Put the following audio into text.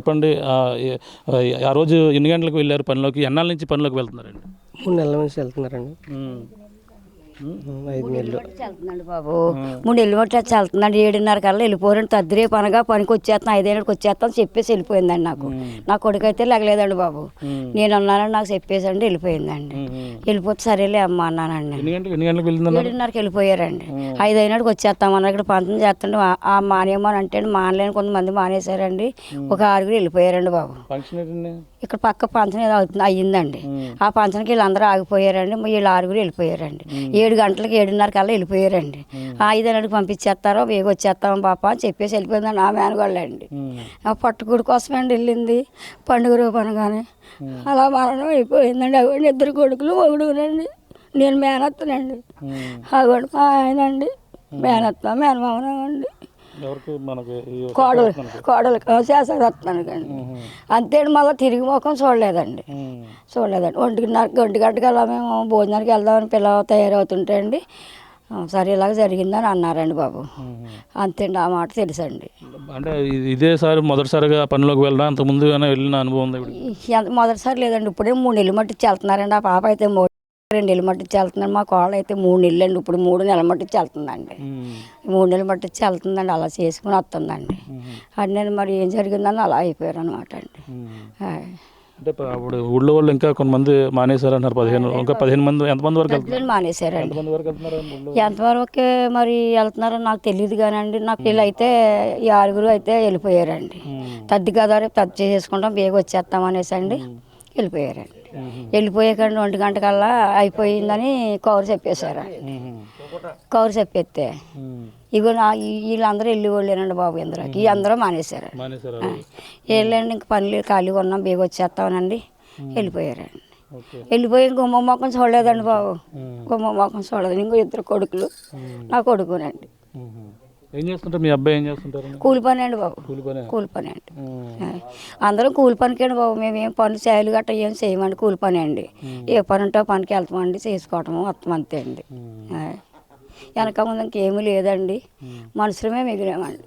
చెప్పండి. ఆ రోజు ఎన్ని గంటలకు వెళ్ళారు పనిలోకి? ఎన్నాళ్ళ నుంచి పనిలోకి వెళ్తున్నారండి? 3 నెలల నుంచి వెళ్తున్నారండి. 5 నెలలు వెళ్తుందండి బాబు. 3 నెలలు బట్టి వచ్చి వెళ్తుందండి. 7:30 కల్లా వెళ్ళిపోరండి. తద్దిరే పనగా పనికి వచ్చేస్తాను, 5 వచ్చేస్తాను చెప్పేసి వెళ్ళిపోయిందండి. నా కొడుకు అయితే లెగలేదండి బాబు. నేను అన్నానండి, నాకు చెప్పేసండి వెళ్ళిపోయిందండి. వెళ్ళిపోతే సరేలే అమ్మ అన్నానండి. 7:30కి వెళ్ళిపోయారండి. 5 వచ్చేస్తామన్నారు. ఇక్కడ పంతం చేస్తుంటే ఆ మానేయమని అంటే మానలేని కొంతమంది మానేశారండి. ఒక 6 వెళ్ళిపోయారండి బాబు. ఇక్కడ పక్క పంచం ఏదో అయ్యిందండి. ఆ పంచంకి వీళ్ళందరూ ఆగిపోయారండి. వీళ్ళు 6 వెళ్ళిపోయారండి. 7 గంటలకి 7:30 కల్లా వెళ్ళిపోయారండి. 5 పంపించేస్తారో వేగ వచ్చేస్తాం పాప అని చెప్పేసి వెళ్ళిపోయిందండి. ఆ మేనగోళ్ళండి ఆ పట్టుకుడి కోసమండి వెళ్ళింది. పండుగ రూపు అనగానే అలా మరణం అయిపోయిందండి. అవ్వండి 2 కొడుకులు ఒకడునండి. నేను మేనత్తనండి. అవ్వండి మా ఆయన అండి మేనత్త మేనమామనండి. కోడలు చేసాడు వస్తున్నాను అండి. అంతేండి. మళ్ళీ తిరిగి ముఖం చూడలేదండి. ఒంటి గంటకి అలా మేము భోజనానికి వెళ్దామని పిల్లలు తయారవుతుంటే అండి సరే ఇలాగ జరిగిందని అన్నారండి బాబు. అంతేండి. ఆ మాట తెలుసండి. అంటే ఇదేసారి మొదటిసారిగా పనిలోకి వెళ్ళడం, అంతకుముందు వెళ్ళిన అనుభవం మొదటిసారి లేదండి. ఇప్పుడే 3 నెలలు మట్టించి వెళ్తున్నారండి. ఆ పాప అయితే 2 నెలలు మట్టించి వెళ్తున్నాడు. మా కోళ్ళ అయితే 3 నెలలు అండి. ఇప్పుడు 3 నెలల మట్టించి వెళ్తుందండి. 3 నెలలు మట్టించి వెళ్తుందండి. అలా చేసుకుని వస్తుందండి. అది నేను మరి ఏం జరిగిందని అలా అయిపోయారు అనమాట అండి. అంటే అప్పుడు ఊళ్ళో వాళ్ళు ఇంకా కొంతమంది మానేశారన్నారు. 15 మంది ఎంతమంది వరకు మానేశారండి. ఎంతవరకు మరి వెళ్తున్నారో నాకు తెలియదు కానండి. నాకు వీళ్ళు అయితే ఈ 6 అయితే వెళ్ళిపోయారండి. తద్ది కదా రేపు తద్ది చేసుకుంటాం బేగ వచ్చేస్తాం అనేసి అండి వెళ్ళిపోయారండి. వెళ్ళిపోయాకండి 1 గంట కల్లా అయిపోయిందని కౌరు చెప్పేశారు. కౌరు చెప్పేస్తే ఇగో వీళ్ళందరూ వెళ్ళి వాళ్ళేనండి బాబు. ఇందరికి అందరూ మానేశారు. వెళ్ళండి ఇంక పనులు ఖాళీగా ఉన్నాం బేగ వచ్చేస్తామనండి వెళ్ళిపోయారండి. వెళ్ళిపోయి గుమ్మ మొక్కం చూడలేదండి బాబు. గుమ్మ మొక్కం చూడలేదు. ఇంకో 2 కొడుకులు నా కొడుకునండి. ఏం చేస్తుంటారు? మీ అబ్బాయి ఏం చేస్తుంటారు? కూలి పని అండి బాబు. కూలి పని అండి. అందరం కూలి పనికి అండి బాబు. మేమేం పనులు చేయాలి గట్రా ఏం చేయమండి. కూలి పని అండి. ఏ పని ఉంటే పనికి వెళ్తామండి, చేసుకోవటము వస్తాం అంతే అండి. వెనక ముందు ఇంకేమీ లేదండి. మనుషులమే మిగిలామండి.